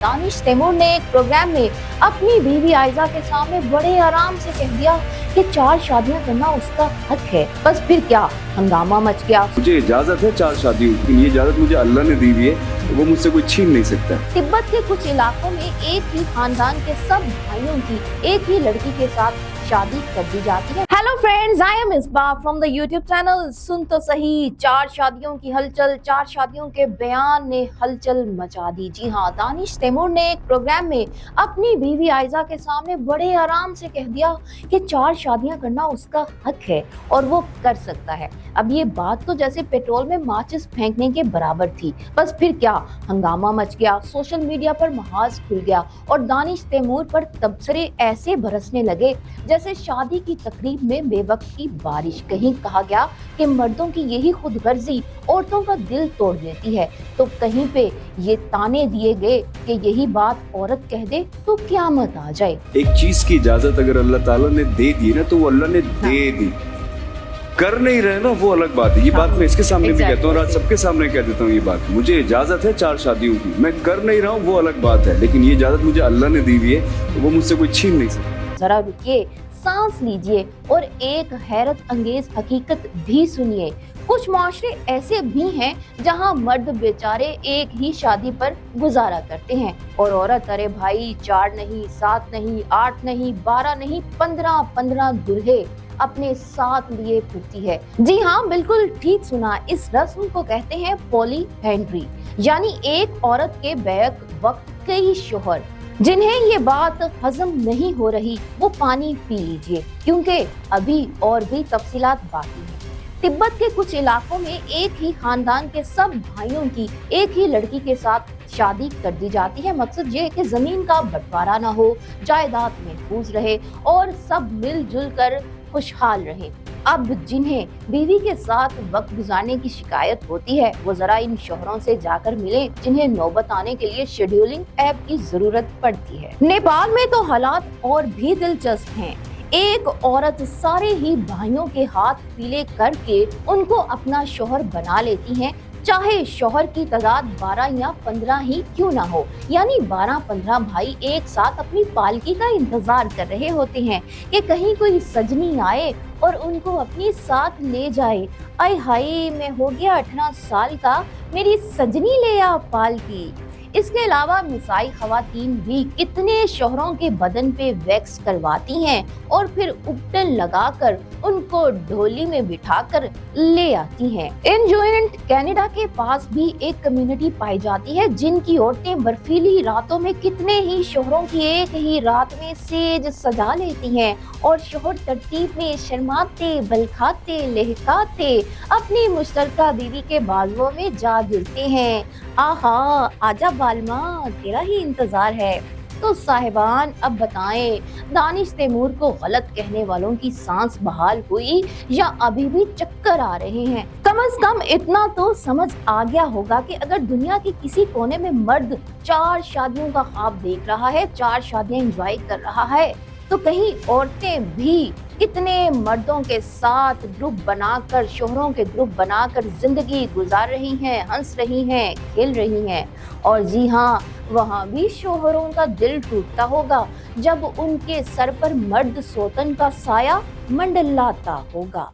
दानिश तैमूर ने एक प्रोग्राम में अपनी बीवी आयजा के सामने बड़े आराम से कह दिया कि 4 शादियां करना उसका हक है। बस फिर क्या हंगामा मच गया। मुझे इजाजत है 4 शादियों की, ये इजाजत मुझे अल्लाह ने दी हुई है, वो मुझसे कोई छीन नहीं सकता। तिब्बत के कुछ इलाकों में एक ही खानदान के सब भाइयों की एक ही लड़की के साथ शादी कर दी जाती है। Hello friends, I am Isba from the YouTube channel सुन तो सही। 4 शादियों की हलचल, 4 शादियों के बयान ने हलचल मचा दी। जी हाँ, दानिश तैमूर ने एक प्रोग्राम में अपनी बीवी आयजा के सामने बड़े आराम से कह दिया कि 4 शादियां करना उसका हक है और वो कर सकता है। अब ये बात तो जैसे पेट्रोल में माचिस फेंकने के बराबर थी। बस फिर क्या हंगामा मच गया, सोशल मीडिया पर महाज खुल गया और दानिश तैमूर पर तबसरे ऐसे बरसने लगे जैसे शादी की तकरीब में बेवक्त की बारिश। कहीं कहा गया कि मर्दों की यही खुदगर्जी औरतों का दिल तोड़ देती है, तो कहीं पे ये ताने दिए गए कि यही बात औरत कह दे तो क़यामत आ जाए। एक चीज की इजाजत अगर अल्लाह ताला ने दे दी ना तो वो अल्लाह ने दे दी, कर नहीं रहे ना वो अलग बात है। ये बात मैं इसके सामने भी कहता हूँ, आज सबके सामने कह देता हूँ ये बात। मुझे इजाजत है 4 शादियों की, मैं कर नहीं रहा हूँ वो अलग बात है, लेकिन ये इजाजत मुझे अल्लाह ने दी हुई है, तो वो मुझसे कोई छीन नहीं सकता। जरा रुकिए, सांस लीजिए और एक हैरत अंगेज हकीकत भी सुनिए। कुछ माशरे ऐसे भी हैं जहां मर्द बेचारे एक ही शादी पर गुजारा करते हैं और औरत अरे भाई 4 नहीं, 7 नहीं, 8 नहीं, 12 नहीं, 15 दूल्हे अपने साथ लिए फिरती है। जी हाँ, बिल्कुल ठीक सुना, इस रस्म को कहते हैं पॉलीहेंड्री, यानी एक औरत के बैक वक्त कई शोहर। जिन्हें ये बात हजम नहीं हो रही वो पानी पी लीजिए, क्योंकि अभी और भी तफसीलात बाकी हैं। तिब्बत के कुछ इलाकों में एक ही खानदान के सब भाइयों की एक ही लड़की के साथ शादी कर दी जाती है। मकसद ये है कि जमीन का बंटवारा ना हो, जायदाद महफूज रहे और सब मिलजुल कर खुशहाल रहे। अब जिन्हें बीवी के साथ वक्त गुजारने की शिकायत होती है वो जरा इन शोहरों से जाकर मिले जिन्हें नौबत आने के लिए शेड्यूलिंग ऐप की जरूरत पड़ती है। नेपाल में तो हालात और भी दिलचस्प हैं। एक औरत सारे ही भाइयों के हाथ पीले करके उनको अपना शोहर बना लेती है, चाहे शोहर की तादाद 12 या 15 ही क्यों ना हो। यानी 12-15 भाई एक साथ अपनी पालकी का इंतजार कर रहे होते हैं कि कहीं कोई सजनी आए और उनको अपनी साथ ले जाए। आय हाय, मैं हो गया 18 साल का, मेरी सजनी ले आ पालकी। इसके अलावा मिसाई खवातीन भी कितने शोहरों के बदन पे वैक्स करवाती हैं और फिर उपटन लगाकर उनको ढोली में बिठाकर ले आती हैं। एनजॉयमेंट कनाडा के पास भी एक कम्युनिटी पाई जाती है जिनकी औरतें बर्फीली रातों में कितने ही शोहरों की एक ही रात में सेज सजा लेती हैं और शोहर तरतीब में शर्माते, बलखाते, लहकाते अपनी मुश्तरका बीवी के बाजुओं में जा गिरते हैं। आहा, आजा बालमा, तेरा ही इंतजार है। तो साहिबान, अब बताएं, दानिश तैमूर को गलत कहने वालों की सांस बहाल हुई या अभी भी चक्कर आ रहे हैं? कम से कम इतना तो समझ आ गया होगा कि अगर दुनिया के किसी कोने में मर्द 4 शादियों का ख्वाब देख रहा है, 4 शादियां एंजॉय कर रहा है, तो कहीं औरतें भी कितने मर्दों के साथ ग्रुप बनाकर, शोहरों के ग्रुप बनाकर जिंदगी गुजार रही हैं, हंस रही हैं, खेल रही हैं। और जी हाँ, वहाँ भी शोहरों का दिल टूटता होगा जब उनके सर पर मर्द सोतन का साया मंडलाता होगा।